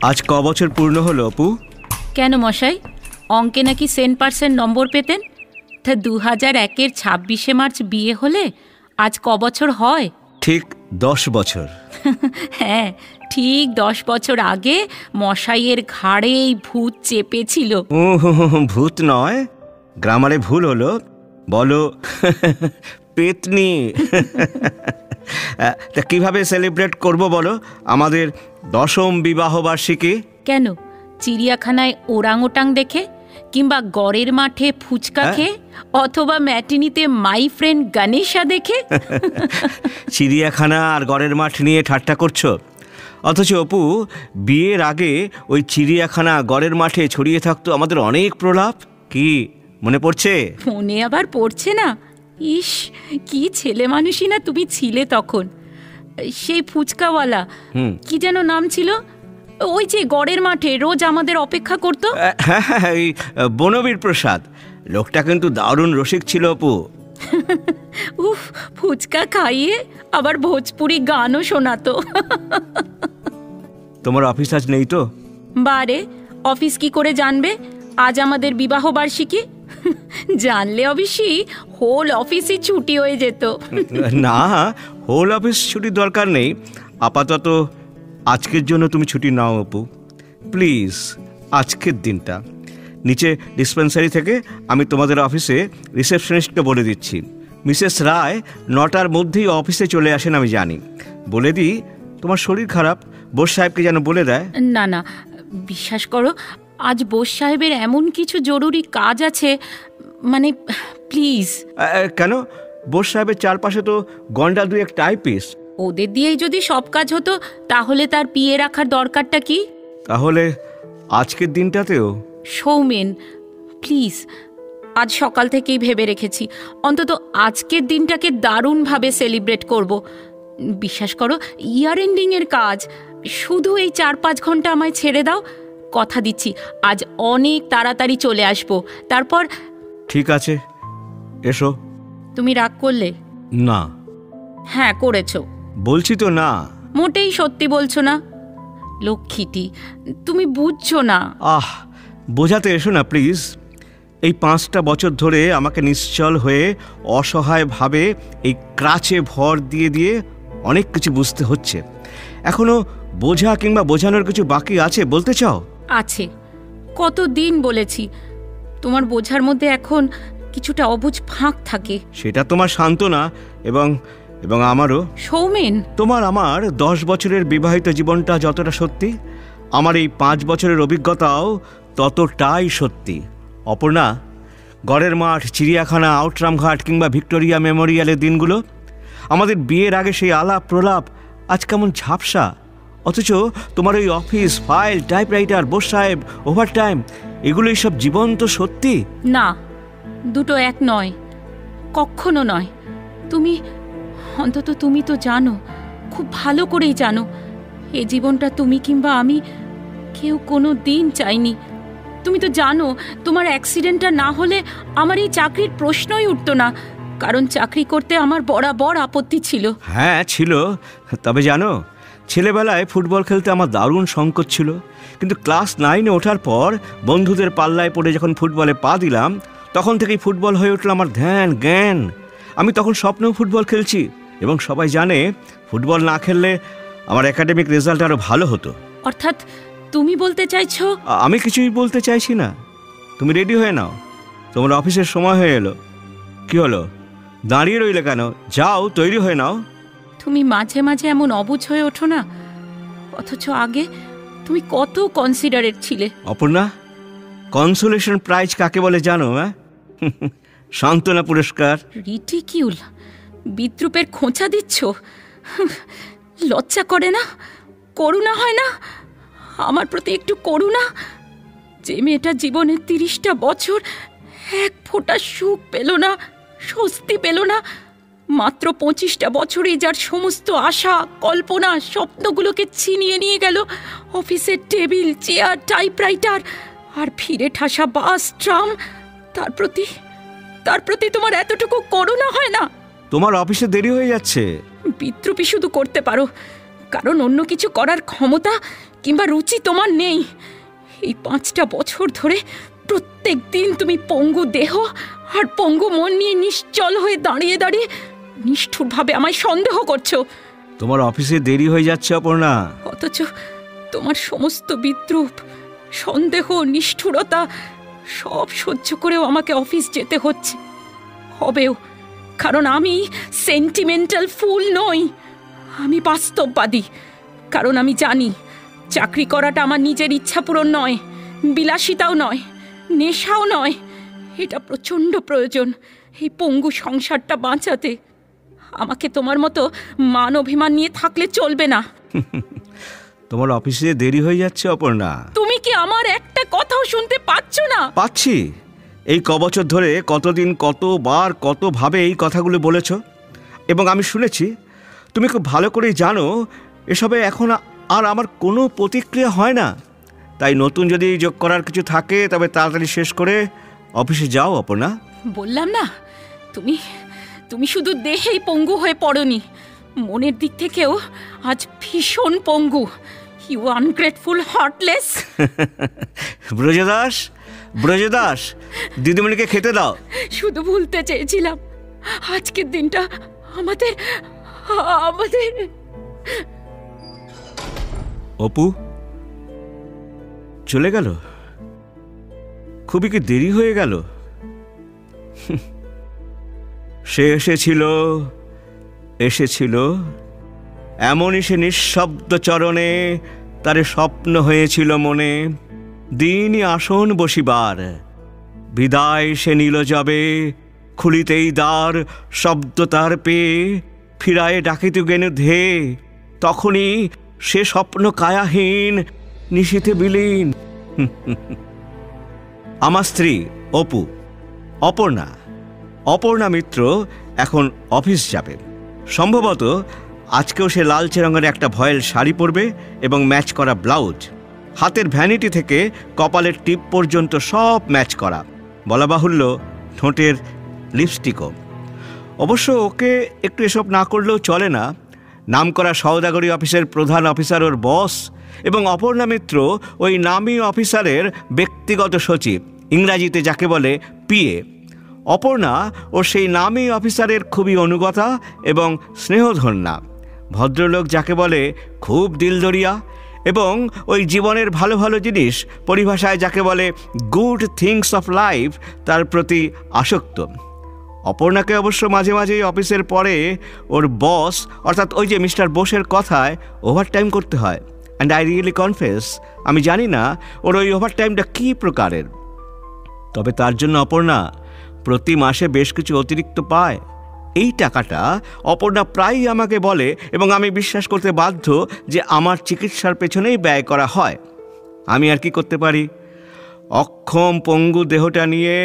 আজ ক বছর পূর্ণ হলো অপু? কেন মশাই, অঙ্কে নাকি 100% নম্বর পেতেন? তা 2001-এর 26শে মার্চ বিয়ে হলে আজ ক বছর হয়? ঠিক 10 বছর। হ্যাঁ, ঠিক 10 বছর আগে মশাইয়ের ঘাড়ে এই ভূত চেপেছিল। ভূত নয়, গ্রামারে ভুল হলো, বলো পেতনি। তা কিভাবে সেলিব্রেট করব বলো আমাদের 10ম বিবাহ বার্ষিকী? কেন, চিড়িয়াখানায় ওরাংওটাং দেখে, কিংবা গড়ের মাঠে ফুচকা খেয়ে, অথবা ম্যাটিনিতে মাই ফ্রেন্ড গণেশা দেখে? চিড়িয়াখানা আর গড়ের মাঠ নিয়ে ঠাট্টা করছো, অথচ অপু বিয়ের আগে ওই চিড়িয়াখানা গড়ের মাঠে ছড়িয়ে থাকতো আমাদের অনেক প্রলাপ। কি মনে পড়ছে? মনে আবার পড়ছে না? ইস, কি ছেলে মানুষই না তুমি ছিলে তখন। সেই ফুচকাওয়ালা, কি যেন নাম ছিল, ওই যে গড়ের মাঠে রোজ আমাদের অপেক্ষা করতো। হ্যাঁ, এই বনবীর প্রসাদ লোকটা কিন্তু দারুণ রসিক ছিল অপু। উফ, ফুচকা খাইয়ে আবার ভোজপুরি গানও শোনাতো। তোমার অফিস আজ নেই তো? বারে, অফিস কি করে জানবে আজ আমাদের বিবাহ বার্ষিকী? জানলে অবশ্যই হোল অফিসই ছুটি হয়ে যেত। না, হোল অফিস ছুটির দরকার নেই। আপাতত আজকের জন্য তুমি ছুটি নাও অপু, প্লিজ। আজকের দিনটা নিচে ডিসপেন্সারি থেকে আমি তোমাদের অফিসে রিসেপশনিস্টকে বলে দিচ্ছি। মিসেস রায় 9টার মধ্যেই অফিসে চলে আসেন আমি জানি। বলে দিই তোমার শরীর খারাপ, বোস সাহেবকে যেন বলে দেয়। না না, বিশ্বাস করো, আজ বোস সাহেবের এমন কিছু জরুরি কাজ আছে, মানে প্লিজ। কেন? বোস সাহেবের চারপাশে তো গন্ডা 2-1 টাইপিস্ট। ওদের দিয়েই যদি সব কাজ হতো তাহলে তার পিয়ে রাখার দরকারটা কি? তাহলে আজকের দিনটাতেও? সৌমেন, প্লিজ, আজ সকাল থেকেই ভেবে রেখেছি অন্তত আজকের দিনটাকে দারুণভাবে সেলিব্রেট করব। বিশ্বাস করো, ইয়ার এন্ডিংয়ের কাজ, শুধু এই 4-5 ঘন্টা আমায় ছেড়ে দাও। কথা দিচ্ছি আজ অনেক তাড়াতাড়ি চলে আসবো। তারপর ঠিক আছে, এসো। তুমি রাগ করলে? না। হ্যাঁ করেছো। বলছি তো না। মোটেই সত্যি বলছো না। লক্ষ্মীটি, তুমি বুঝছো না। বোঝাতে এসো না প্লিজ। এই 5টা বছর ধরে আমাকে নিশ্চল হয়ে অসহায়ভাবে এই ক্রাচে ভর দিয়ে দিয়ে অনেক কিছু বুঝতে হচ্ছে। এখনো বোঝা কিংবা বোঝানোর কিছু বাকি আছে বলতে চাও? আছে, কতদিন বলেছি। তোমার বোঝার মধ্যে এখন কিছুটা অবুঝ ফাঁক থাকে। সেটা তোমার সান্ত্বনা এবং আমারও। সৌমেন, তোমার আমার 10 বছরের বিবাহিত জীবনটা যতটা সত্যি, আমার এই 5 বছরের অভিজ্ঞতাও ততটাই সত্যি। অপর্ণা, গড়ের মাঠ, চিড়িয়াখানা, আউটরাম ঘাট কিংবা ভিক্টোরিয়া মেমোরিয়ালের দিনগুলো, আমাদের বিয়ের আগে সেই আলাপ প্রলাপ আজ কেমন ঝাপসা। অথচ তোমার ওই অফিস, ফাইল, টাইপরাইটার, বোস সাহেব, ওভারটাইম, এগুলোই সব জীবন্ত সত্যি। না, দুটো এক নয়, কখনো নয়। তুমি, অন্তত তুমি তো জানো, খুব ভালো করেই জানো, এ জীবনটা তুমি কিংবা আমি কেউ কোনো দিন চাইনি। তুমি তো জানো তোমার অ্যাক্সিডেন্টটা না হলে আমার এই চাকরির প্রশ্নই উঠতো না, কারণ চাকরি করতে আমার বরাবর আপত্তি ছিল। হ্যাঁ ছিল, তবে জানো ছেলেবেলায় ফুটবল খেলতে আমার দারুণ সংকোচ ছিল, কিন্তু ক্লাস 9-এ ওঠার পর বন্ধুদের পাল্লায় পড়ে যখন ফুটবলে পা দিলাম, তখন থেকেই ফুটবল হয়ে উঠল আমার ধ্যান জ্ঞান। আমি তখন স্বপ্নেও ফুটবল খেলছি, এবং সবাই জানে ফুটবল না খেললে আমার একাডেমিক রেজাল্ট আরও ভালো হতো। অর্থাৎ তুমি বলতে চাইছো? আমি কিছুই বলতে চাইছি না। তুমি রেডি হয়ে নাও, তোমার অফিসের সময় হয়ে এলো। কি হলো, দাঁড়িয়ে রইলে কেন? যাও, তৈরি হয়ে নাও। তুমি মাঝে মাঝে এমন অবুঝ হয়ে ওঠো না, অথচ আগে তুমি কত কনসিডারেট ছিলে। অপর্ণা, কনসোলেশন প্রাইজ কাকে বলে জানো? সান্ত্বনা পুরস্কার। রিডিকিউল, বিদ্রুপের খোঁচা দিচ্ছ। লজ্জা করে না? করুণা হয় না আমার প্রতি? একটু করুণা। যে মেয়েটা জীবনের 30টা বছর এক ফোঁটা সুখ পেল না, স্বস্তি পেল না, মাত্র 25টা বছরেই যার সমস্ত আশা, কল্পনা, স্বপ্নগুলোকে ছিনিয়ে নিয়ে গেল অফিসের টেবিল, চেয়ার, টাইপরাইটার আর ফিরে ঠাসা বাস, ট্রাম, তার প্রতি তোমার এতটুকু করুণা হয় না? তোমার অফিসে দেরি হয়ে যাচ্ছে। বিদ্রুপই শুধু করতে পারো, কারণ অন্য কিছু করার ক্ষমতা কিংবা রুচি তোমার নেই। এই 5টা বছর ধরে প্রত্যেক দিন তুমি পঙ্গু দেহ আর পঙ্গু মন নিয়ে নিশ্চল হয়ে দাঁড়িয়ে দাঁড়িয়ে নিষ্ঠুরভাবে আমায় সন্দেহ করছো। তোমার অফিসে দেরি হয়ে যাচ্ছে অপর্ণা। অথচ তোমার সমস্ত বিদ্রূপ, সন্দেহ, নিষ্ঠুরতা সব সহ্য করেও আমাকে অফিস যেতে হচ্ছে। হবেও, কারণ আমি সেন্টিমেন্টাল ফুল নই, আমি বাস্তববাদী। কারণ আমি জানি চাকরি করাটা আমার নিজের ইচ্ছা পূরণ নয়, বিলাসিতাও নয়, নেশাও নয়। এটা প্রচণ্ড প্রয়োজন এই পঙ্গু সংসারটা বাঁচাতে। আমাকে তোমার মতো মান অভিমান নিয়ে থাকলে চলবে না। তোমার অফিসে দেরি হয়ে যাচ্ছে অপর্ণা। তুমি কি আমার একটা কথাও শুনতে পাচ্ছ না? পাচ্ছি। এই কবছর ধরে কতদিন, কতবার, কতভাবে এই কথাগুলো বলেছ, এবং আমি শুনেছি। তুমি খুব ভালো করেই জানো এসবে এখন আর আমার কোনো প্রতিক্রিয়া হয় না। তাই নতুন যদি যোগ করার কিছু থাকে তবে তাড়াতাড়ি শেষ করে অফিসে যাও অপর্ণা। বললাম না, তুমি তুমি শুধু দেহেই পঙ্গু হয়ে পড়নি, মনের দিক থেকেও আজ ভীষণ পঙ্গু। You ungrateful, heartless. Brajadas, Brajadas, দিদিমণিকে খেতে দাও। শুধু ভুলতে চেয়েছিলাম আজকের দিনটা আমাদের আমাদের অপু চলে গেল? খুবই কি দেরি হয়ে গেল? সে এসেছিল এমনই, সে নিঃশব্দ চরণে, তারে স্বপ্ন হয়েছিল মনে, দিনই আসন বসিবার। বিদায় সে নিল যাবে, খুলিতেই দ্বার শব্দ তার পেয়ে, ফিরায়ে ডাকিতে গেন ধে, তখনই সে স্বপ্ন কায়াহীন, নিশীথে বিলীন। আমার স্ত্রী অপু, অপর্ণা মিত্র এখন অফিস যাবে। সম্ভবত আজকেও সে লালচে রঙের একটা ভয়েল শাড়ি পরবে এবং ম্যাচ করা ব্লাউজ। হাতের ভ্যানিটি থেকে কপালের টিপ পর্যন্ত সব ম্যাচ করা, বলা বাহুল্য ঠোঁটের লিপস্টিকও। অবশ্য ওকে একটু এসব না করলেও চলে না। নামকরা সওদাগরি অফিসের প্রধান অফিসার ওর বস, এবং অপর্ণা মিত্র ওই নামী অফিসারের ব্যক্তিগত সচিব, ইংরাজিতে যাকে বলে পিএ। অপর্ণা ও সেই নামী অফিসারের খুবই অনুগতা এবং স্নেহধন্যা, ভদ্রলোক যাকে বলে খুব দিলদরিয়া, এবং ওই জীবনের ভালো ভালো জিনিস, পরিভাষায় যাকে বলে গুড থিংস অফ লাইফ, তার প্রতি আসক্ত। অপর্ণাকে অবশ্য মাঝে মাঝেই অফিসের পরে ওর বস, অর্থাৎ ওই যে মিস্টার বোসের কথায় ওভারটাইম করতে হয়। অ্যান্ড আই রিয়েলি কনফেস, আমি জানি না ওর ওই ওভারটাইমটা কী প্রকারের। তবে তার জন্য অপর্ণা প্রতি মাসে বেশ কিছু অতিরিক্ত পায়। এই টাকাটা অপর্ণা প্রায়ই আমাকে বলে, এবং আমি বিশ্বাস করতে বাধ্য যে আমার চিকিৎসার পেছনেই ব্যয় করা হয়। আমি আর কি করতে পারি? অক্ষম পঙ্গু দেহটা নিয়ে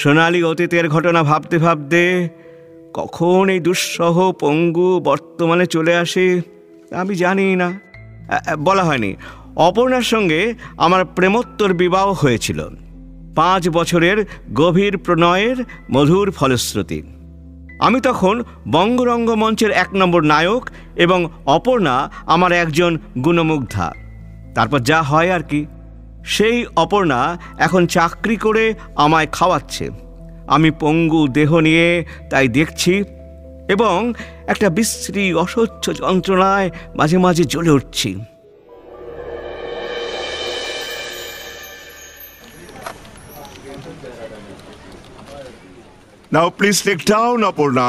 সোনালি অতীতের ঘটনা ভাবতে ভাবতে কখন এই দুঃসহ পঙ্গু বর্তমানে চলে আসে আমি জানি না। বলা হয়নি, অপর্ণার সঙ্গে আমার প্রেমোত্তর বিবাহ হয়েছিল। 5 বছরের গভীর প্রণয়ের মধুর ফলশ্রুতি। আমি তখন বঙ্গরঙ্গ মঞ্চের 1 নম্বর নায়ক, এবং অপর্ণা আমার একজন গুণমুগ্ধা। তারপর যা হয় আর কি। সেই অপর্ণা এখন চাকরি করে আমায় খাওয়াচ্ছে। আমি পঙ্গু দেহ নিয়ে তাই দেখছি, এবং একটা বিশ্রী অসহ্য যন্ত্রণায় মাঝে মাঝে জ্বলে উঠছি। Now please take down, Aparna.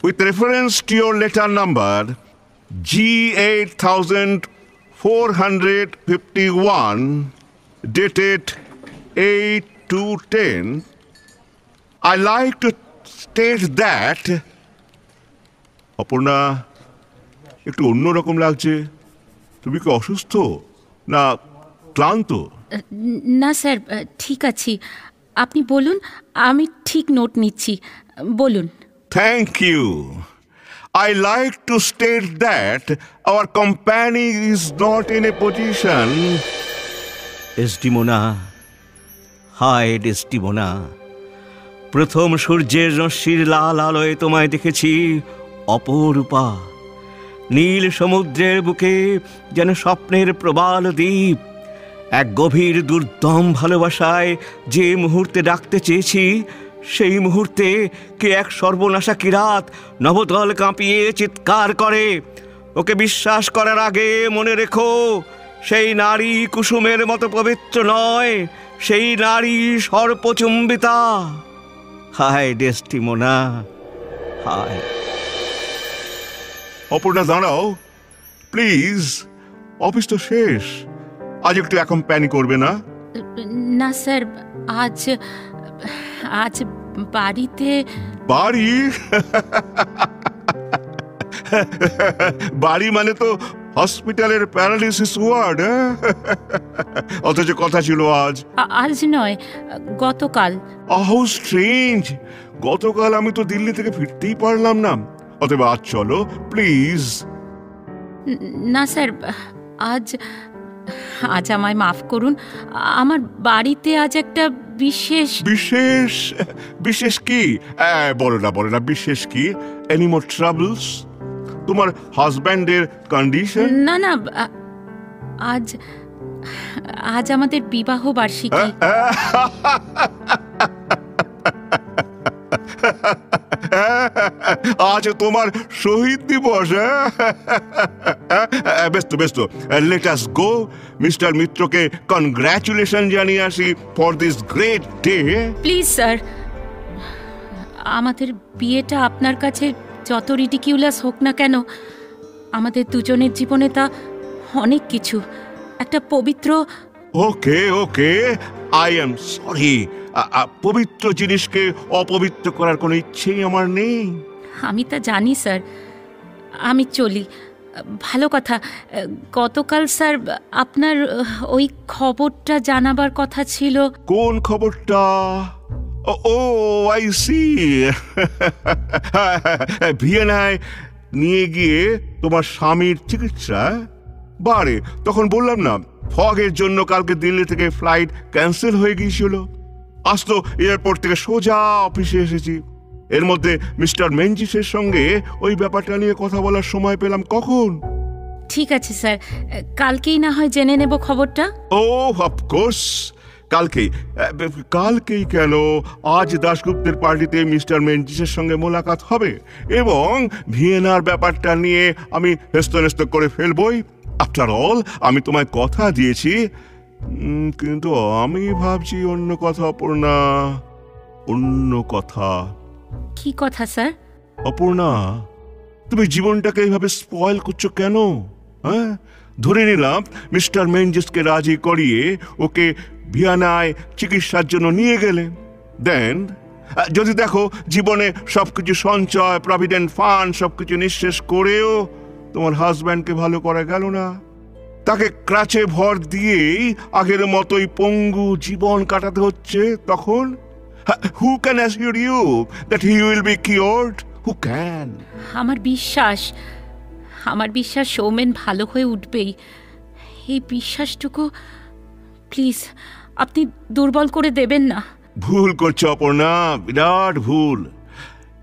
With reference to your letter number G8451 dated 8/2/10, I like to state that Aparna, একটু অন্যরকম লাগছে। তুমি কি অসুস্থ না ক্লান্ত? না স্যার, ঠিক আছি। আপনি বলুন, আমি ঠিক নোট নিচ্ছি। বলুন। Thank you. I like to state that our company is not in a position. Desdemona, হায় ডেসডিমোনা, প্রথম সূর্যের রশ্মির লাল আলোয় তোমায় দেখেছি অপরূপা। নীল সমুদ্রের বুকে যেন স্বপ্নের প্রবাল দ্বীপ। এক গভীর দুর্দম ভালোবাসায় যে মুহূর্তে ডাকতে চেয়েছি, সেই মুহূর্তে কে এক সর্বনাশা কিরাত নবদল কাঁপিয়ে চিৎকার করে। ওকে বিশ্বাস করার আগে মনে রেখো, সেই নারী কুসুমের মতো পবিত্র নয়, সেই নারী সর্পচুম্বিতা। হায় ডেস্টিমোনা, হায়। অপর্ণা দাঁড়াও প্লিজ, অফিস তো শেষ, আজ একটু অ্যাকম্প্যানি করবে না? না স্যার, আজ আজ বাড়িতে। বাড়ি? বাড়ি মানে তো হসপিটালের প্যারালিসিস ওয়ার্ড। অথচ কথা ছিল আজ। আজ নয়, গতকাল। হাউ স্ট্রেঞ্জ, গতকাল আমি তো দিল্লি থেকে ফিরতেই পারলাম না। অতএব আজ চলো প্লিজ। না স্যার, আজ আজ আমায় মাফ করুন। আমার বাড়িতে আজ একটা বিশেষ। বিশেষ? বিশেষ কি? বলো না বিশেষ কি? Any more troubles? তোমার হাজব্যান্ডের কন্ডিশন? না না, আজ আজ আমাদের বিবাহ বার্ষিকী। আজ তোমার শহীদ দিবস। ব্যস্ত লেট আস গো। মিস্টার মিত্রকে কনগ্রাচুলেশন জানিয়ে আসি for this great day. Please sir, আমাদের বিয়েটা আপনার কাছে যত রিডিকিউলাস হোক না কেন, আমাদের দুজনের জীবনে তা অনেক কিছু। একটা পবিত্র। ওকে, আই এম সরি। পবিত্র জিনিসকে অপবিত্র করার কোনো ইচ্ছেই আমার নেই। আমি তা জানি স্যার, আমি চলি। ভালো কথা, গতকাল স্যার আপনার ওই খবরটা জানাবার কথা ছিল। কোন খবরটা? ও আই সি। ভিয়েনায় নিয়ে গিয়ে তোমার স্বামীর চিকিৎসা। বারে, তখন বললাম না ফগের জন্য কালকে দিল্লি থেকে ফ্লাইট ক্যান্সেল হয়ে গিয়েছিল। আজ তো এয়ারপোর্ট থেকে সোজা অফিসে এসেছি। এর মধ্যে মিস্টার মেনজিসের সঙ্গে ওই ব্যাপারটা নিয়ে কথা বলার সময় পেলাম কখন? ঠিক আছে স্যার, কালকেই না হয় জেনে নেব খবরটা। ও অফকোর্স, কালকেই কেন, আজ দাশগুপ্তের পার্টিতে মিস্টার মেনজিসের সঙ্গে মোলাকাত হবে এবং ভিয়েনার ব্যাপারটা নিয়ে আমি হেস্তনেস্ত করে ফেলবই। আফটার অল আমি তোমায় কথা দিয়েছি। কিন্তু আমি ভাবছি অন্য কথা। অপর্ণা, অন্য কথা। কি কথা স্যার? অপর্ণা, তুমি জীবনটাকে এইভাবে স্পয়েল করছো কেন? হ্যাঁ, ধরে নিলাম মিস্টার মেনজিসকে রাজি করিয়ে ওকে ভিয়েনায় চিকিৎসার জন্য নিয়ে গেলে। দেন যদি দেখো জীবনে সবকিছু সঞ্চয়, প্রভিডেন্ট ফান্ড সবকিছু নিঃশেষ করেও তোমার হাজব্যান্ডকে ভালো করা গেল না, তাকে ক্রাচে ভর দিয়েই আগের মতোই পঙ্গু জীবন কাটাতে হচ্ছে, তখন who can assure you that he will be cured? Who can? আমার বিশ্বাস সৌমেন ভালো হয়ে উঠবেই। এই বিশ্বাসটুকু প্লিজ আপনি দুর্বল করে দেবেন না। ভুল করছো অপর্ণা, বিরাট ভুল।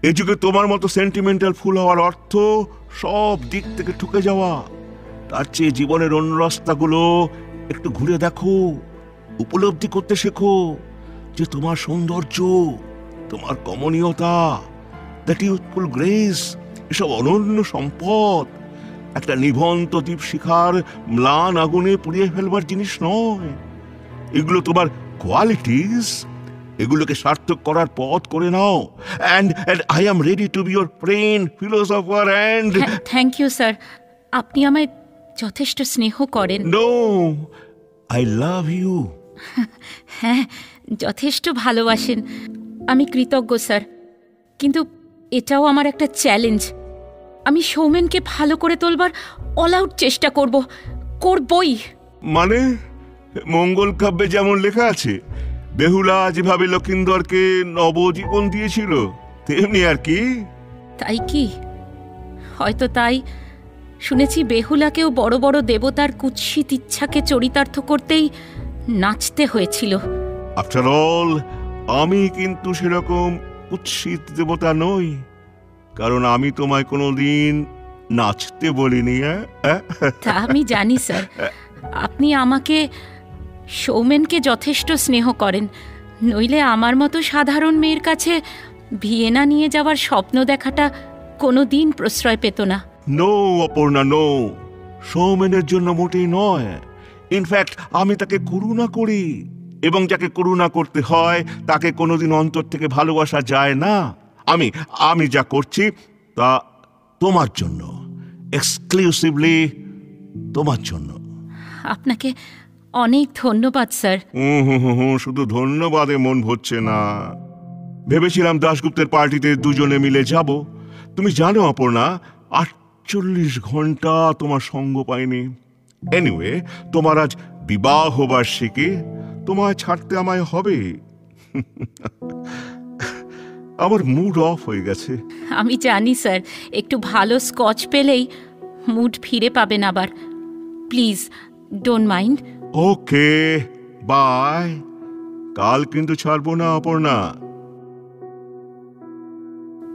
এই যুগে তোমার মতো সেন্টিমেন্টাল ফুল হওয়ার অর্থ সব দিক থেকে ঠকে যাওয়া। তার চেয়ে জীবনের অন্য রাস্তাগুলো একটু ঘুরে দেখো, উপলব্ধি করতে শেখো যে তোমার সৌন্দর্য, তোমার কমনীয়তা, দ্যাট ইউথফুল গ্রেস, এসব অনন্য সম্পদ। একটা নিভন্ত দীপশিখার ম্লান আগুনে পুড়িয়ে ফেলবার জিনিস নয়। এগুলো তোমার কোয়ালিটিস, এগুলোকে সার্থক করার পথ করে নাও। And I am ready to be your friend, philosopher and. Thank you sir, আপনি আমায় যথেষ্ট স্নেহ করেন। No, I love you. হ্যাঁ, যথেষ্ট ভালোবাসেন। আমি কৃতজ্ঞ স্যার, কিন্তু এটাও আমার একটা চ্যালেঞ্জ। আমি সৌমেনকে ভালো করে তোলবার অল আউট চেষ্টা করবই। মানে মঙ্গল কাব্যে যেমন লেখা আছে, বেহুলা যেভাবে লক্ষিন্দরকে নবজীবন দিয়েছিল, তেমনি আর কি। তাই কি? হয়তো তাই। শুনেছি বেহুলাকেও বড় বড় দেবতার কুৎসিত ইচ্ছাকে চরিতার্থ করতেই নাচতে হয়েছিল। আফটার অল আমি কিন্তু সেরকম কুৎসিত দেবতা নই, কারণ আমি তোমায় কোনোদিন নাচতে বলিনি। তা আমি জানি স্যার, আপনি আমাকে সৌমেনকে যথেষ্ট স্নেহ করেন, নইলে আমার মতো সাধারণ মেয়ের কাছে ভিয়েনা নিয়ে যাওয়ার স্বপ্ন দেখাটা কোনো দিন প্রশ্রয় পেত না। নো অপর্ণা, নো, সৌমেনের জন্য মোটেই নয়। ইনফ্যাক্ট আমি তাকে করুণা করি, এবং যাকে করুণা করতে হয় তাকে কোনোদিন অন্তর থেকে ভালোবাসা যায় না। আমি আমি যা করছি তা তোমার জন্য, এক্সক্লুসিভলি তোমার জন্য। আপনাকে অনেক ধন্যবাদ স্যার। শুধু ধন্যবাদে মন ভরছে না। ভেবেছিলাম দাশগুপ্তের পার্টিতে দুজনে মিলে যাব। তুমি জানো অপর্ণা, 48 ঘন্টা তোমার সঙ্গ পাইনি। এনিওয়ে, তোমার আজ বিবাহ বার্ষিকী, তোমায় ছাড়তে আমায় হবে। আমার মুড অফ হয়ে গেছে। আমি জানি স্যার, একটু ভালো স্কচ পেলেই মুড ফিরে পাবেন আবার। Please don't mind. Okay, bye. কাল কিন্তু ছাড়বো না অপর্ণা।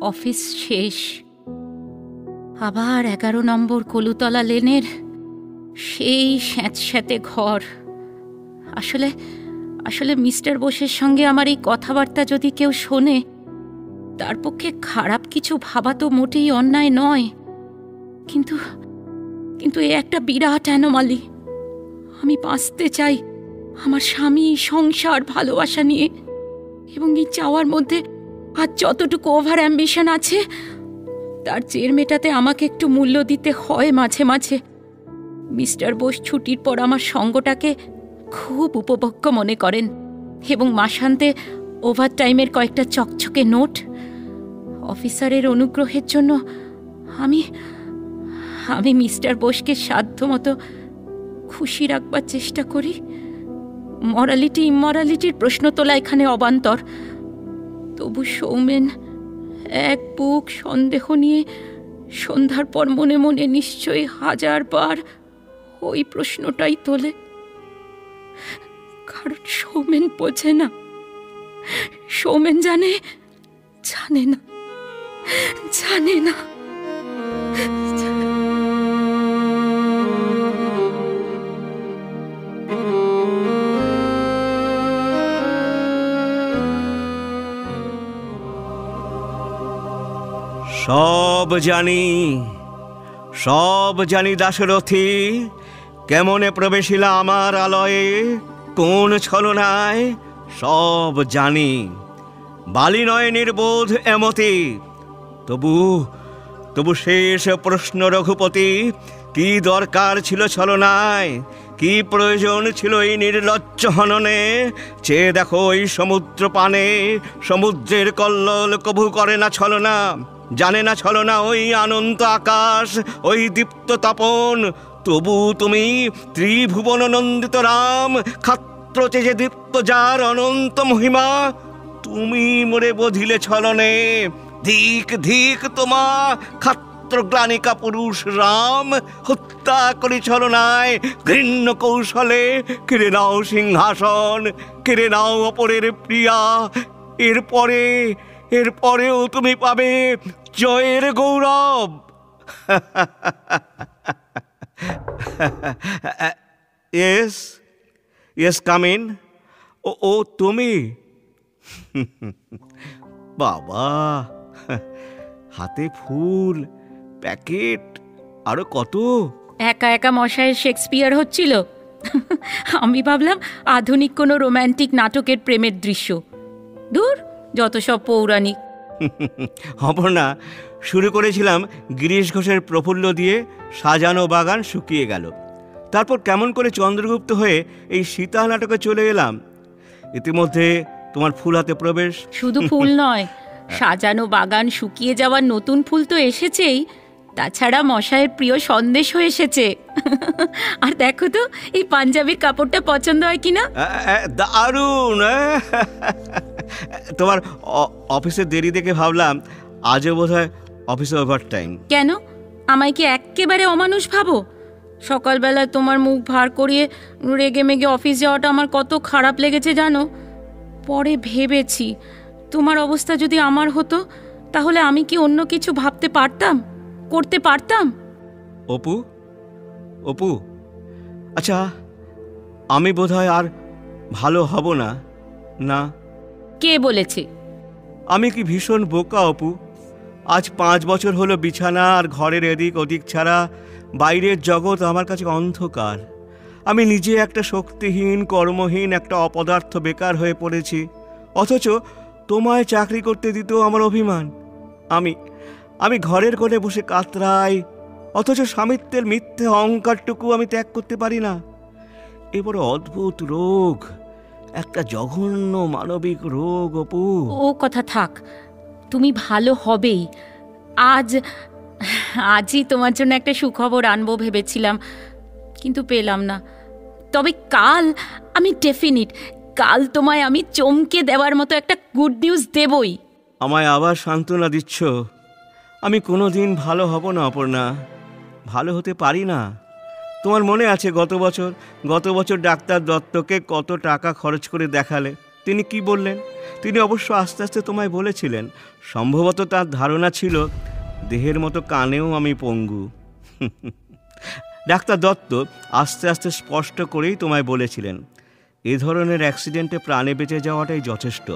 অফিস শেষ, আবার 11 নম্বর কলুতলা লেনের সেই স্যাঁতস্যাঁতে ঘর। আসলে আসলে মিস্টার বোসের সঙ্গে আমার এই কথাবার্তা যদি কেউ শোনে, তার পক্ষে খারাপ কিছু ভাবা তো মোটেই অন্যায় নয়, কিন্তু কিন্তু এ একটা বিরাট অ্যানোমালি। আমি বাঁচতে চাই আমার স্বামী, সংসার, ভালোবাসা নিয়ে, এবং এই চাওয়ার মধ্যে আর যতটুকু ওভার অ্যাম্বিশন আছে তার জের মেটাতে আমাকে একটু মূল্য দিতে হয় মাঝে মাঝে। মিস্টার বোস ছুটির পর আমার সঙ্গটাকে খুব উপভোগ্য মনে করেন, এবং মাসান্তে ওভারটাইমের কয়েকটা চকচকে নোট, অফিসারের অনুগ্রহের জন্য আমি আমি মিস্টার বোসকে সাধ্যমতো খুশি রাখবার চেষ্টা করি। মরালিটি ইমরালিটির প্রশ্ন তোলা এখানে অবান্তর। তবু সৌমেন এক বুক সন্দেহ নিয়ে সন্ধ্যার পর মনে মনে নিশ্চয়ই 1000 বার ওই প্রশ্নটাই তোলে। কারণ সৌমেন বোঝে না, সৌমেন জানে না, জানে না। সব জানি দাশরথী, কেমনে প্রবেশিলা আমার আলয়ে, কোন ছলনায়, সব জানি। বালি নয় নির্বোধ এমতি। তবু শেষ প্রশ্ন রঘুপতি, কি দরকার ছিল ছলনায়, কি প্রয়োজন ছিল এই নির্লজ্জ হননে? চেয়ে দেখো এই সমুদ্র পানে, সমুদ্রের কল্লোল কভু করে না ছলনা, জানে না ছলনা ওই অনন্ত আকাশ, ওই দীপ্ত তপন। তবু তুমি ত্রিভুবন নন্দিত রাম, ক্ষাত্র চেজে দীপ্ত যার অনন্ত মহিমা, তুমি মোরে বধিলে ছলনে। ধিক ধিক তোমা ক্ষাত্রগ্লানিকা পুরুষ রাম, হত্যা করি ছলনায় ঘৃণ্য কৌশলে। কেড়ে নাও সিংহাসন, কেড়ে নাও অপরের প্রিয়া, এরপরেও তুমি পাবে জয়ের গৌরব। Yes come in. ও তুমি? বাবা, হাতে ফুল, প্যাকেট, আরো কত। একা একা মশায়ের শেক্সপিয়ার হচ্ছিল। আমি ভাবলাম আধুনিক কোনো রোম্যান্টিক নাটকের প্রেমের দৃশ্য। দূর, যত সব পৌরাণিক। অপর্ণা, শুরু করেছিলাম গিরিশ ঘোষের প্রফুল্ল দিয়ে সাজানো বাগান শুকিয়ে গেল। তারপর কেমন করে চন্দ্রগুপ্ত হয়ে এই সীতা নাটকে চলে এলাম। ইতিমধ্যে তোমার ফুল হাতে প্রবেশ। শুধু ফুল নয়, সাজানো বাগান শুকিয়ে যাওয়ার নতুন ফুল তো এসেছেই, তাছাড়া মশাইয়ের প্রিয় সন্দেশও এসেছে। আর দেখো তো এই পাঞ্জাবির কাপড়টা পছন্দ হয় কিনা। দারুণ। তোমার অফিসে দেরি দেখে ভাবলাম আজও বোধহয় অফিসে ওভারটাইম। কেন, আমায় কি একেবারে অমানুষ ভাবো? সকালবেলায় তোমার মুখ ভার করিয়ে রেগে মেগে অফিস যাওয়াটা আমার কত খারাপ লেগেছে জানো। পরে ভেবেছি, তোমার অবস্থা যদি আমার হতো, তাহলে আমি কি অন্য কিছু ভাবতে পারতাম, করতে পারতাম? অপু, অপু, আচ্ছা আমি বোধহয় আর ভালো হব না। না, কে বলেছে? আমি কি ভীষণ বোকা অপু। আজ 5 বছর হলো বিছানা আর ঘরের এদিক ওদিক ছাড়া বাইরের জগৎ আমার কাছে অন্ধকার। আমি নিজে একটা শক্তিহীন কর্মহীন একটা অপদার্থ বেকার হয়ে পড়েছি, অথচ তোমায় চাকরি করতে দিতেও আমার অভিমান। আমি ঘরের কোণে বসে কাতরাই, অথচ স্বামিত্বের মিথ্যে অহংকারটুকু আমি ত্যাগ করতে পারি না। এ বড় অদ্ভুত রোগ, একটা জঘন্য মানবিক রোগ অপু। ও কথা থাক, তুমি ভালো হবেই। আজই তোমার জন্য একটা সুখবর আনবো ভেবেছিলাম, কিন্তু পেলাম না। তবে কাল আমি ডেফিনিট, কাল তোমায় আমি চমকে দেওয়ার মতো একটা গুড নিউজ দেবই। আমায় আবার সান্ত্বনা দিচ্ছ? আমি কোনো দিন ভালো হব না অপর্ণা, ভালো হতে পারি না। তোমার মনে আছে গত বছর ডাক্তার দত্তকে কত টাকা খরচ করে দেখালে? তিনি কি বললেন? তিনি অবশ্য আস্তে আস্তে তোমায় বলেছিলেন, সম্ভবত তার ধারণা ছিল দেহের মতো কানেও আমি পঙ্গু। ডাক্তার দত্ত আস্তে আস্তে স্পষ্ট করেই তোমায় বলেছিলেন, এ ধরনের অ্যাক্সিডেন্টে প্রাণে বেঁচে যাওয়াটাই যথেষ্ট।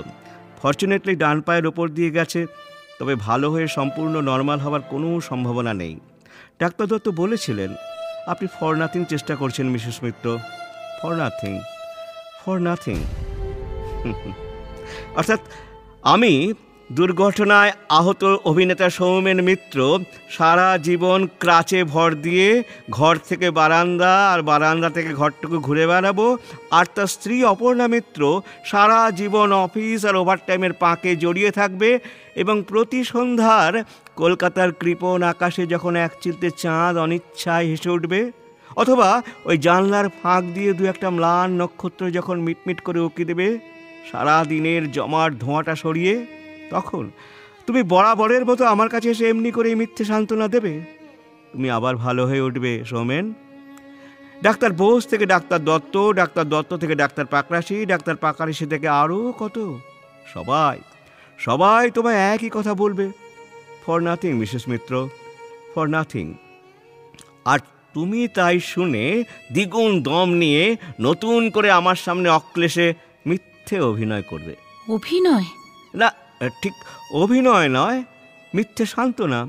ফর্চুনেটলি ডান পায়ের ওপর দিয়ে গেছে, তবে ভালো হয়ে সম্পূর্ণ নর্মাল হওয়ার কোনো সম্ভাবনা নেই। ডাক্তার দত্ত বলেছিলেন, আপনি ফর নাথিং চেষ্টা করছেন মিসেস মিত্র, ফর নাথিং। অর্থাৎ আমি দুর্ঘটনায় আহত অভিনেতা সৌমেন মিত্র সারা জীবন ক্রাচে ভর দিয়ে ঘর থেকে বারান্দা আর বারান্দা থেকে ঘরটুকু ঘুরে বেড়াবো, আর তার স্ত্রী অপর্ণা মিত্র সারা জীবন অফিস আর ওভারটাইমের পাঁকে জড়িয়ে থাকবে, এবং প্রতি সন্ধ্যার কলকাতার কৃপণ আকাশে যখন এক চিলতে চাঁদ অনিচ্ছায় হেসে উঠবে, অথবা ওই জানলার ফাঁক দিয়ে দু একটা ম্লান নক্ষত্র যখন মিটমিট করে উঁকি দেবে সারা দিনের জমাট ধোঁয়াটা সরিয়ে, তখন তুমি বরাবরের মতো আমার কাছে এসে এমনি করে মিথ্যে সান্ত্বনা দেবে। তুমি আবার ভালো হয়ে উঠবে সৌমেন। ডাক্তার বোস থেকে ডাক্তার দত্ত থেকে ডাক্তার পাকরাশি, ডাক্তার পাকরাশি থেকে আরও কত, সবাই তোমায় একই কথা বলবে, for nothing Mrs Mitra, for nothing. আর তুমি তাই শুনে দ্বিগুণ দম নিয়ে নতুন করে আমার সামনে অক্লেশে মিথ্যে অভিনয় করবে। অভিনয়? না, ঠিক অভিনয় নয়, মিথ্যে সান্ত্বনা।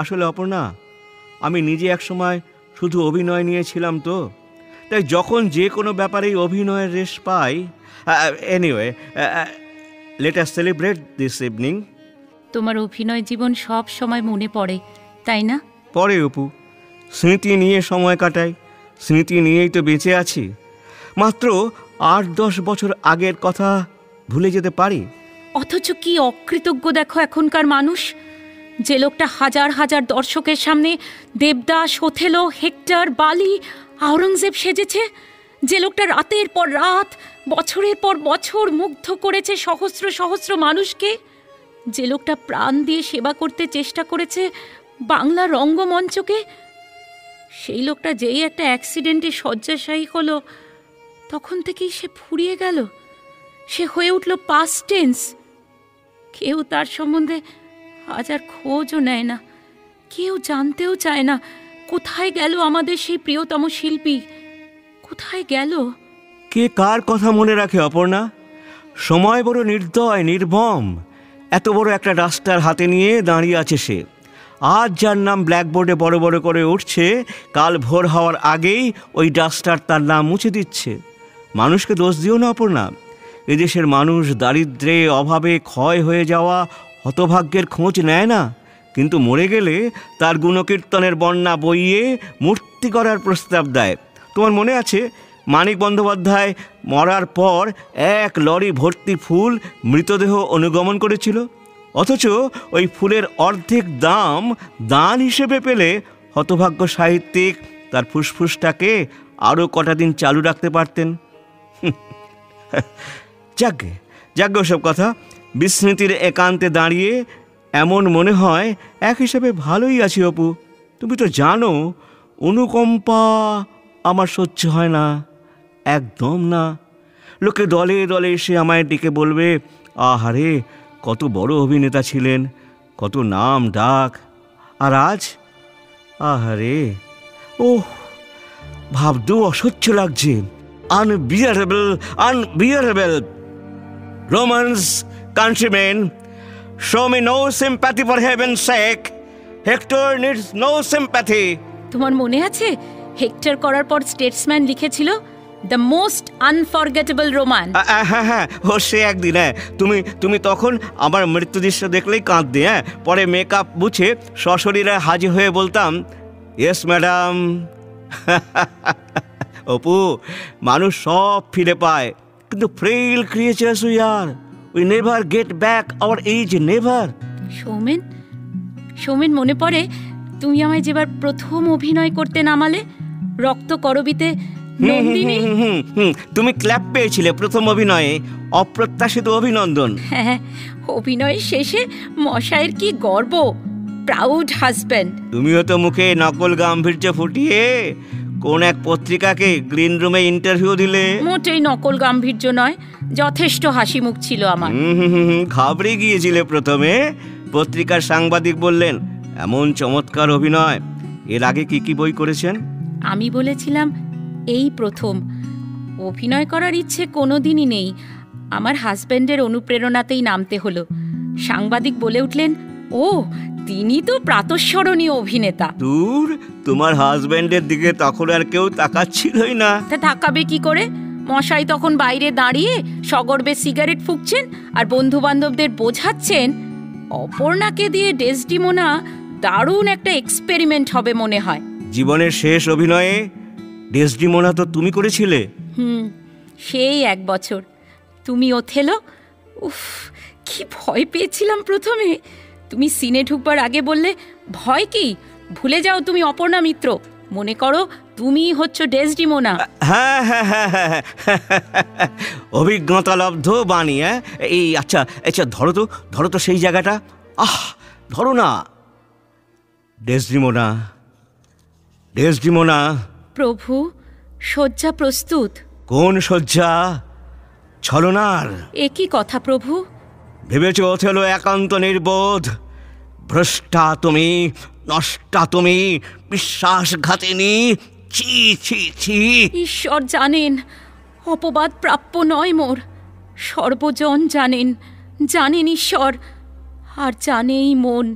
আসলে অপর্ণা, আমি নিজে একসময় শুধু অভিনয় নিয়েছিলাম তো, তাই যখন যে কোনো ব্যাপারেই অভিনয়ের রেশ পাই। Anyway, let us celebrate this evening. তোমার অভিনয় জীবন সব সময় মনে পড়ে, তাই না? পরে অপু, স্মৃতি নিয়ে সময় কাটাই, স্মৃতি নিয়েই তো বেঁচে আছি। মাত্র 8-10 বছর আগের কথা ভুলে যেতে পারি? অথচ কি অকৃতজ্ঞ দেখো এখনকার মানুষ। যে লোকটা হাজার হাজার দর্শকের সামনে দেবদাস, ওথেলো, হেক্টর, বালি, আওরঙ্গজেব সেজেছে, যে লোকটা রাতের পর রাত, বছরের পর বছর মুগ্ধ করেছে সহস্র সহস্র মানুষকে, যে লোকটা প্রাণ দিয়ে সেবা করতে চেষ্টা করেছে বাংলা রঙ্গমঞ্চকে, সেই লোকটা যেই একটা অ্যাক্সিডেন্টে শয্যাশায়ী হলো, তখন থেকেই সে ফুরিয়ে গেল, সে হয়ে উঠল পাস্ট টেন্স। কেউ তার সম্বন্ধে আজ আর খোঁজও নেয় না, কেউ জানতেও চায় না কোথায় গেল আমাদের সেই প্রিয়তম শিল্পী, কোথায় গেল। কে কার কথা মনে রাখে অপর্ণা? সময় বড় নির্দয়, নির্মম। এত বড় একটা ডাস্টার হাতে নিয়ে দাঁড়িয়ে আছে সে। আজ যার নাম ব্ল্যাকবোর্ডে বড় বড় করে উঠছে, কাল ভোর হওয়ার আগেই ওই ডাস্টার তার নাম মুছে দিচ্ছে। মানুষকে দোষ দিও না অপর্ণা। এদেশের মানুষ দারিদ্র্যে, অভাবে ক্ষয় হয়ে যাওয়া হতভাগ্যের খোঁজ নেয় না, কিন্তু মরে গেলে তার গুণকীর্তনের বন্যা বইয়ে মূর্তি করার প্রস্তাব দেয়। তোমার মনে আছে মানিক বন্দ্যোপাধ্যায় মরার পর 1 লরি ভর্তি ফুল মৃতদেহ অনুগমন করেছিল, অথচ ওই ফুলের অর্ধেক দাম দান হিসেবে পেলে হতভাগ্য সাহিত্যিক তার ফুসফুসটাকে আরও কটা দিন চালু রাখতে পারতেন। যাকে ওসব কথা। বিস্মৃতির একান্তে দাঁড়িয়ে এমন মনে হয় এক হিসেবে ভালোই আছি অপু। তুমি তো জানো অনুকম্পা আমার সহ্য হয় না, একদম না। লোকে দলে দলে এসে আমায় ডেকে বলবে, আহারে কত বড় অভিনেতা ছিলেন, কত নাম ডাক, আর আজ আহারে ওহ, ভাবতেও অসহ্য লাগছে। Unbearable, unbearable. Romance, countrymen, show me no sympathy for heaven's sake. Hector needs no sympathy. তোমার মনে আছে হেক্টর করার পর স্টেটসম্যান লিখেছিল দ্য মোস্ট আনফরগেটেবল রোম্যান্স। হ্যাঁ হ্যাঁ, ও সে একদিন। হ্যাঁ, তুমি তখন আমার মৃত্যু দৃশ্য দেখলেই কাঁদতে। হ্যাঁ, পরে মেকআপ মুছে সশরীরে হাজির হয়ে বলতাম, ইয়েস ম্যাডাম। অপু, মানুষ সব ফিরে পায়, কিন্তু frail creatures we are, we never get back our age, never. Soumen, মনে পড়ে তুমি আমায় যেবার প্রথম অভিনয় করতে নামালে রক্ত করবিতে নন্দিনী। তুমি ক্ল্যাপ পেয়েছিলে প্রথম অভিনয়ে, অপ্রত্যাশিত অভিনন্দন। হ্যাঁ, অভিনয় শেষে মশাইয়ের কি গর্ব, প্রাউড হাজব্যান্ড। তুমিও তো মুখে নকল গাম্ভীর্য ফুটিয়ে কোন এক পত্রিকাকে গ্রিন রুমে ইন্টারভিউ দিলে। মোটেই নকল গাম্ভীর্য নয়, যথেষ্ট হাসি মুখ ছিল আমার। ঘাবড়ে গিয়েছিলে প্রথমে। পত্রিকার সাংবাদিক বললেন, এমন চমৎকার অভিনয়, এর আগে কি কি বই করেছেন? আমি বলেছিলাম, এই প্রথম। অভিনয় করার ইচ্ছে কোনোদিনই নেই, আমার হাজব্যান্ডের অনুপ্রেরণাতেই নামতে হলো। সাংবাদিক বলে উঠলেন, ও তিনি তো প্রাতঃস্মরণীয় অভিনেতা। দূর, তোমার হাজব্যান্ডের দিকে তখন আর কেউ তাকাচ্ছিলই না। তা তাকাবে কি করে? মশাই তখন বাইরে দাঁড়িয়ে সগর্বে সিগারেট ফুঁকছেন আর বন্ধু বান্ধবদের বোঝাচ্ছেন অপর্ণাকে দিয়ে ডেসডিমোনা দারুণ একটা এক্সপেরিমেন্ট হবে মনে হয়। জীবনের শেষ অভিনয়ে ডেসডিমোনা তো তুমি করেছিলে। সেই 1 বছর। তুমি ওথেলো। উফ, কি ভয় পেয়েছিলাম প্রথমে। তুমি সিনে ঢুকবার আগে বললে, ভয় কি, ভুলে যাও তুমি অপর্ণা মিত্র, মনে করো তুমি হচ্ছ ডেসডিমোনা। হ্যাঁ হ্যাঁ হ্যাঁ হ্যাঁ, অভিজ্ঞতা লব্ধ বাণী। এই আচ্ছা আচ্ছা, ধরো তো সেই জায়গাটা। ধরো না। Desdemona, Desdemona. প্রভু, শয্যা প্রস্তুত। কোন শয্যা? ছলনার। এ কি কথা প্রভু? ভেবেছ ওথেলো একান্ত নির্বোধ? ভ্রষ্টা তুমি, নষ্টা তুমি, বিশ্বাসঘাতিনী। ছি ছি ছি। ঈশ্বর জানেন অপবাদ প্রাপ্য নয় মোর। সর্বজন জানেন ঈশ্বর, আর জানেই মন।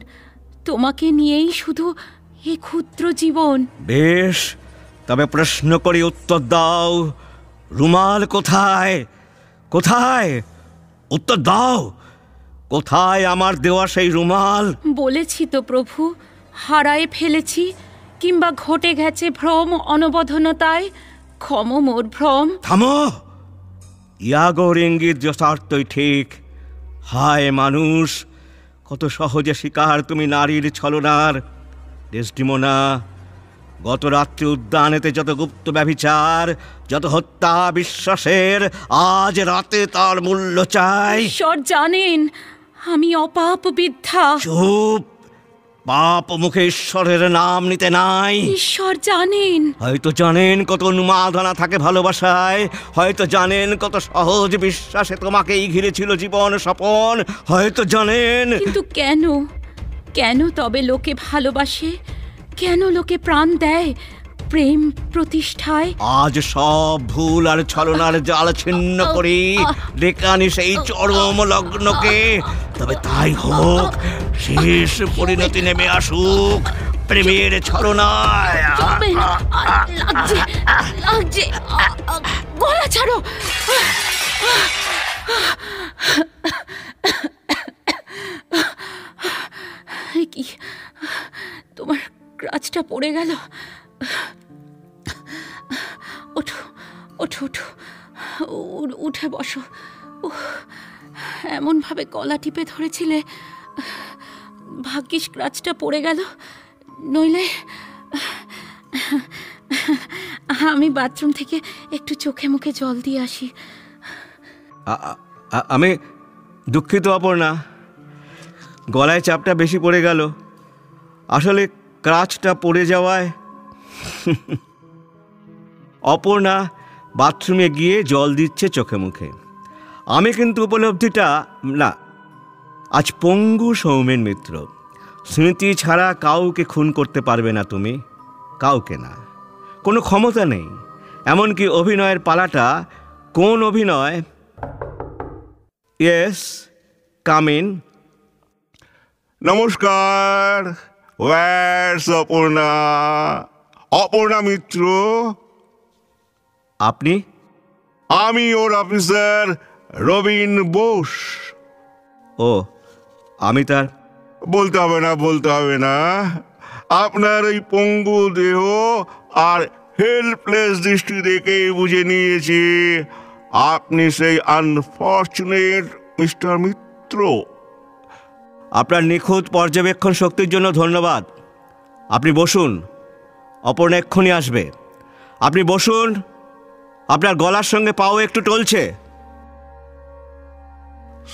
তোমাকে নিয়েই শুধু এ ক্ষুদ্র জীবন। বেশ, তবে প্রশ্ন করি, উত্তর দাও। রুমাল কোথায়? কোথায়? উত্তর দাও। কোথায় আমার দেওয়া সেই রুমাল? বলেছি তো প্রভু, হারায় ফেলেছি, কিংবা ঘটে গেছে ভ্রম অনবধানতায়। ক্ষম মোর ভ্রম। থামো। ইয়াগোর ইঙ্গিত যথার্থই ঠিক। হায় মানুষ, কত সহজে শিকার তুমি নারীর ছলনার। ডেসডিমোনা, গত রাত্রি উদ্যানেতে যত গুপ্ত ব্যভিচার, যত হত্যা বিশ্বাসের, আজ রাতে তার মূল্য চাই। ঈশ্বর জানেন আমি অপাপ বিদ্ধা। চুপ। পাপ মুখে ঈশ্বরের নাম নিতে নাই। ঈশ্বর জানেন। হয়তো জানেন কত উন্মাদনা থাকে ভালোবাসায়, হয়তো জানেন কত সহজ বিশ্বাসে তোমাকেই ঘিরেছিল জীবন স্বপন, হয়তো জানেন। কিন্তু কেন তবে লোকে ভালোবাসে? কেন লোকে প্রাণ দেয় প্রেম প্রতিষ্ঠায়? আজ সব ভুল আর ছলনার জাল ছিন্ন করি, ডেকে আনি সেই চরম লগ্নকে। তবে তাই হোক, শেষ পরিণতি নেমে আসুক প্রেমের ছলনায়। লাগছে, গলা ছাড়ো। কি তোমার ক্রাচটা পড়ে গেল? ওঠো ওঠো ওঠো, উঠে বসো। এমনভাবে গলা টিপে ধরেছিলে, ভাগ্যিস ক্রাচটা পড়ে গেল, নইলে। আমি বাথরুম থেকে একটু চোখে মুখে জল দিয়ে আসি। আমি দুঃখিত অপর্ণা, গলায় চাপটা বেশি পড়ে গেল। আসলে ক্রাচটা পড়ে যাওয়ায়। অপর্ণা বাথরুমে গিয়ে জল দিচ্ছে চোখে মুখে। আমি কিন্তু উপলব্ধিটা না। আজ পঙ্গু সৌমেন মিত্র। স্মৃতি ছাড়া কাউকে খুন করতে পারবে না তুমি, কাউকে না। কোনো ক্ষমতা নেই। এমনকি অভিনয়ের পালাটা কোন অভিনয়? Yes, come in. নমস্কার। ওয়ার্স অপর্ণা? অপর্ণা মিত্র। আপনি? আমি ওর অফিসার রবিন বোস। ও, আমি তার বলতে হবে না। আপনার ওই পঙ্গু দেহ আর হেল্পলেস দৃষ্টি দেখেই বুঝে নিয়েছি আপনি সেই আনফর্চুনেট মিস্টার মিত্র। আপনার নিখুঁত পর্যবেক্ষণ শক্তির জন্য ধন্যবাদ। আপনি বসুন, অপর্ণা এক্ষুনি আসবে। আপনি বসুন। আপনার গলার সঙ্গে পাও একটু টলছে।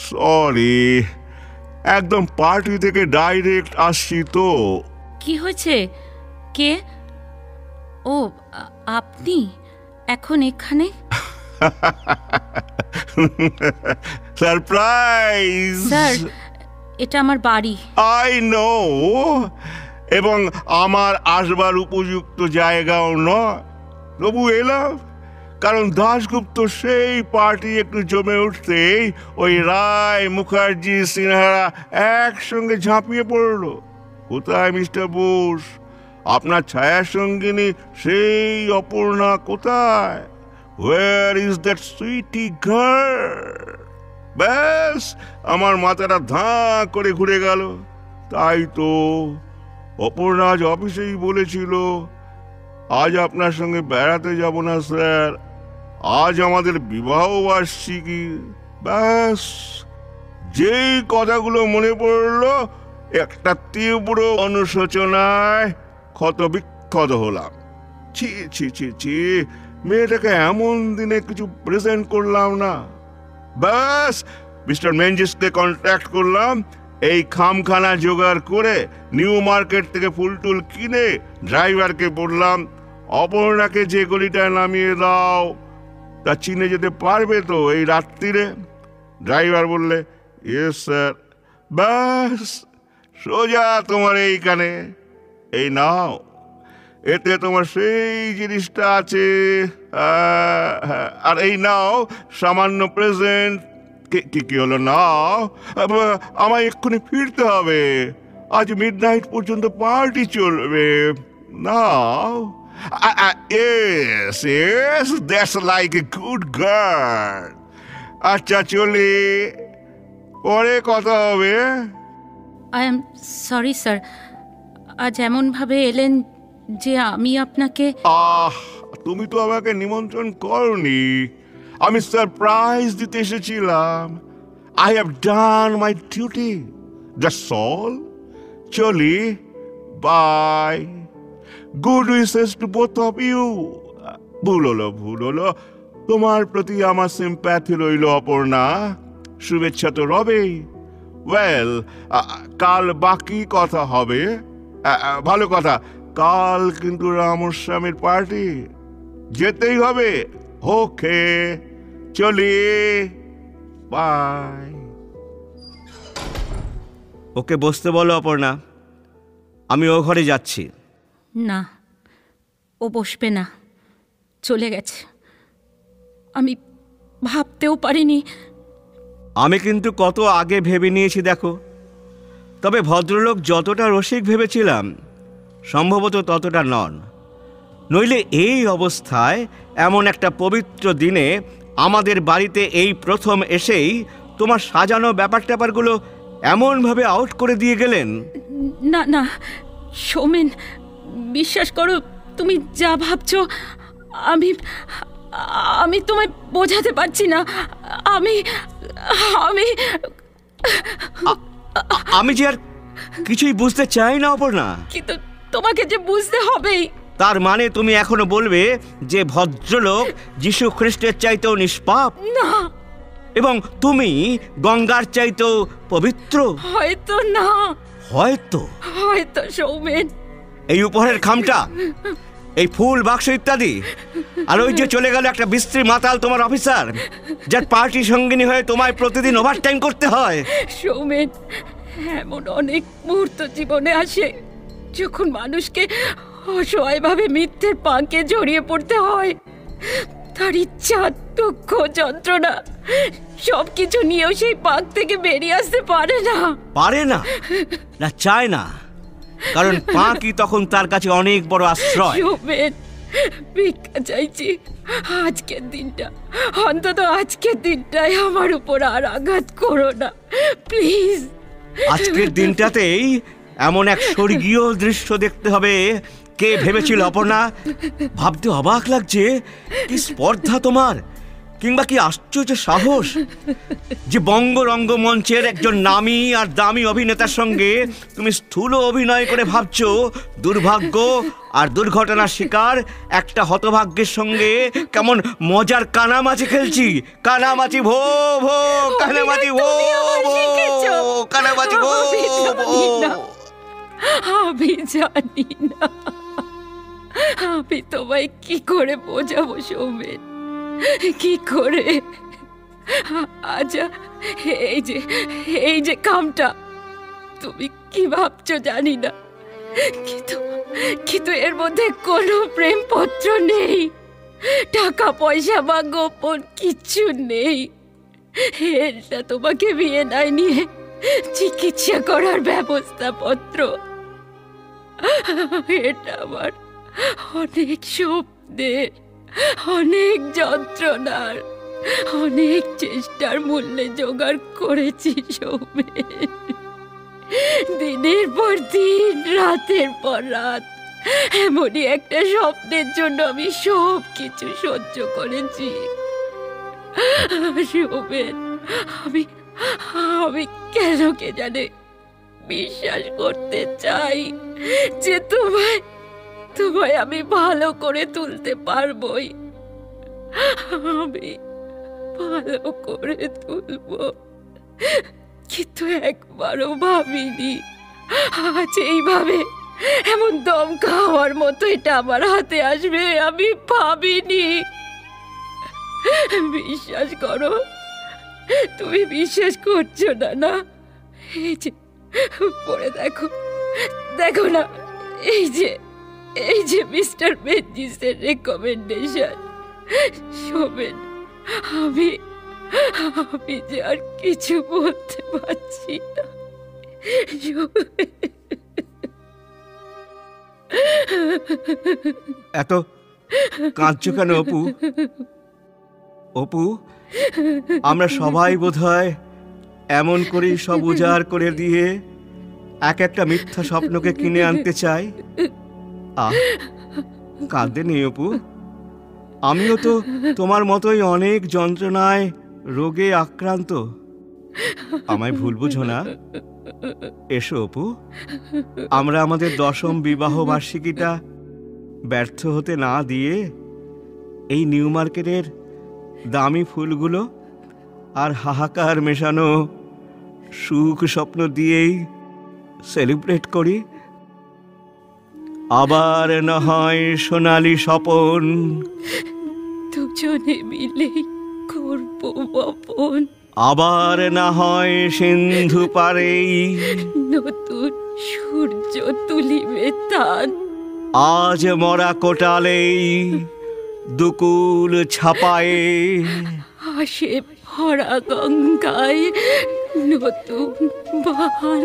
সরি, একদম পার্টি থেকে ডাইরেক্ট আসছি তো। কি হয়েছে? কে? ও, আপনি এখন এখানে? সারপ্রাইজ। স্যার, এটা আমার বাড়ি। আই নো, এবং আমার আসবার উপযুক্ত জায়গাও নয়, তবু এলাম কারণ দাশগুপ্ত সেই পার্টি একটু জমে উঠতেই ওই রায়, মুখার্জি, সিনহারা একসঙ্গে ঝাঁপিয়ে পড়ল। কোথায় মিস্টার বোস আপনার ছায়া সঙ্গিনী সেই অপর্ণা? কোথায়? Where is that sweety girl? ব্যাস, আমার মাথাটা ধাঁ করে ঘুরে গেল। তাই তো অপর্ণা আজ অফিসেই বলেছিল আজ আপনার সঙ্গে বেড়াতে যাব না স্যার, আজ আমাদের বিবাহ বার্ষিকী। ব্যাস, যেই কথাগুলো মনে পড়লো একটা তীব্র অনুশোচনায় ক্ষতবিক্ষত হলাম। ছি ছি ছি ছি, মেয়েটাকে এমন দিনে কিছু প্রেজেন্ট করলাম না। ব্যাস, মিস্টার মেনজিসকে কন্ট্যাক্ট করলাম, এই খামখানা জোগাড় করে নিউ মার্কেট থেকে ফুলটুল কিনে ড্রাইভারকে বললাম অপর্ণাকে যে গলিটায় নামিয়ে দাও, তা চিনে যেতে পারবে তো এই রাত্রিরে? ড্রাইভার বললে ইয়েস স্যার। ব্যাস, সোজা তোমার এইখানে, এই নাও, এতে তোমার সেই জিনিসটা আছে। আর এই নাও সামান্য প্রেজেন্ট। কি হলো? নাও, আমায় এক্ষুনি ফিরতে হবে, আজ মিডনাইট পর্যন্ত পার্টি চলবে। নাও। Yes, yes, that's like a good girl. আচ্ছা, চলি, পরে কথা হবে। আই এম সরি স্যার, আজ এমনভাবে এলেন যে আমি আপনাকে... তুমি তো আমাকে নিমন্ত্রণ করনি, আমি সারপ্রাইজ দিতে এসেছিলাম। I have done my duty, that's all. চলি, bye. Good wishes to both of you. ভুল হলো, তোমার প্রতি আমার সিম্প্যাথি রইল অপর্ণা, শুভেচ্ছা তো রবেই। ওয়েল, কাল বাকি কথা হবে। ভালো কথা, কাল কিন্তু রামস্বামীর পার্টি, যেতেই হবে। ওকে, চলি, বাই। ওকে বসতে বলো অপর্ণা, আমি ও ঘরে যাচ্ছি। না, ও বসবে না, চলে গেছে। আমি ভাবতেও পারিনি। আমি কিন্তু কত আগে ভেবে নিয়েছি দেখো। তবে ভদ্রলোক যতটা রসিক ভেবেছিলাম সম্ভবত ততটা নন। নইলে এই অবস্থায় এমন একটা পবিত্র দিনে আমাদের বাড়িতে এই প্রথম এসেই তোমার সাজানো ব্যাপার ট্যাপারগুলো এমনভাবে আউট করে দিয়ে গেলেন। না না সৌমেন, বিশ্বাস করো, তুমি যা ভাবছো আমি আমি তোমায় বোঝাতে পারছি না। আমি আমি আমি যে আর কিছুই বুঝতে চাই না অপর্ণা। কিন্তু তোমাকে যে বুঝতে হবেই। তার মানে তুমি এখনো বলবে যে ভদ্রলোক যীশু খ্রিস্টের চাইতেও নিষ্পাপ? না। এবং তুমি গঙ্গার চাইতেও পবিত্র? হয়তো না। হয়তো সৌমেন। এই উপহারের খামটা, এই ফুল বাক্স ইত্যাদি, আর ওই যে চলে গেল একটা বিশ্রী মাতাল তোমার অফিসার, যার পার্টি সঙ্গিনী হয়ে তোমায় প্রতিদিন ওভারটাইম করতে হয়। সৌমেন, এমন অনেক মুহূর্ত জীবনে আসে যখন মানুষকে অসহায়ভাবে মিথ্যের পাঁকে জড়িয়ে পড়তে হয়। তার ইচ্ছা, দুঃখ, যন্ত্রণা সবকিছু নিয়েও সেই পাঁক থেকে বেরিয়ে আসতে পারে না। পারে না, না চায় না, কারণ পাঁকই তখন তার কাছে অনেক বড় আশ্রয়। শোভন, ভিক্ষা চাইছি, আজকের দিনটা, অন্তত আজকের দিনটাই আমার উপর আর আঘাত করো না, প্লিজ। আজকের দিনটাতেই এমন এক স্বর্গীয় দৃশ্য দেখতে হবে, কে ভেবেছিল অপর্ণা? ভাবতে অবাক লাগছে, কি স্পর্ধা তোমার, কিংবা কি আশ্চর্য সাহস যে বঙ্গ রঙ্গমঞ্চের একজন নামী আর দামি অভিনেতার সঙ্গে তুমি স্থূল অভিনয় করে ভাবছো দুর্ভাগ্য আর দুর্ঘটনার শিকার একটা হতভাগ্যের সঙ্গে কেমন মজার কানামাছি খেলছি। কানামাছি ভো ভো, কানামাছি ভো ভো, কানামাছি ভো ভো। আমি জানি না, আমি তোমায় কি করে বোঝাবো শোভন, কি করে? আচ্ছা, এই যে কামটা, তুমি কি ভাবছো জানি না, কিন্তু এর মধ্যে কোনো প্রেমপত্র নেই, টাকা পয়সা বা গোপন কিচ্ছু নেই। এটা তোমাকে ভিয়েনায় নিয়ে চিকিৎসা করার ব্যবস্থাপত্র। এটা আমার অনেক স্বপ্নের, অনেক যন্ত্রণার, অনেক চেষ্টার মূল্যে জোগাড় করেছি শোভন। দিনের পর দিন, রাতের পর রাত, এমনই একটা স্বপ্নের জন্য আমি সব কিছু সহ্য করেছি শোভন। আমি কেন কে জানে বিশ্বাস করতে চাই যে তোমায় আমি ভালো করে তুলতে পারবোই, আমি ভালো করে তুলবো, কিন্তু একবারও ভাবিনি আজ এইভাবে এমন দম খাওয়ার মতো এটা আমার হাতে আসবে। আমি ভাবিনি। বিশ্বাস করো, তুমি বিশ্বাস করছো না? না, এই যে পড়ে দেখো না, এই যে মিস্টার বেঞ্জিসের রেকমেন্ডেশন। শোভন, আমি যে আর কিছু বলতে পারছি না। এত কাঁদছো কেন অপু? অপু, আমরা সবাই বোধহয় এমন করেই সব উজাড় করে দিয়ে এক একটা মিথ্যা স্বপ্নকে কিনে আনতে চাই। কাঁদতে নেই অপু, আমিও তো তোমার মতোই অনেক যন্ত্রণায়, রোগে আক্রান্ত। আমায় ভুল বুঝো না। এসো অপু, আমরা আমাদের 10ম বিবাহ বার্ষিকীটা ব্যর্থ হতে না দিয়ে এই নিউ মার্কেটের দামি ফুলগুলো আর হাহাকার মেশানো সুখ স্বপ্ন দিয়েই সেলিব্রেট করি। আবার না হয় সোনালি স্বপন, দুজনে মিলে করব বপন। আবার না হয় সিন্ধু পারেই নতুন সূর্য তুলিবে তান। আজ মরা কোটালেই দুকুল ছাপায়ে আসে ভরা গঙ্গায় নতুন বান।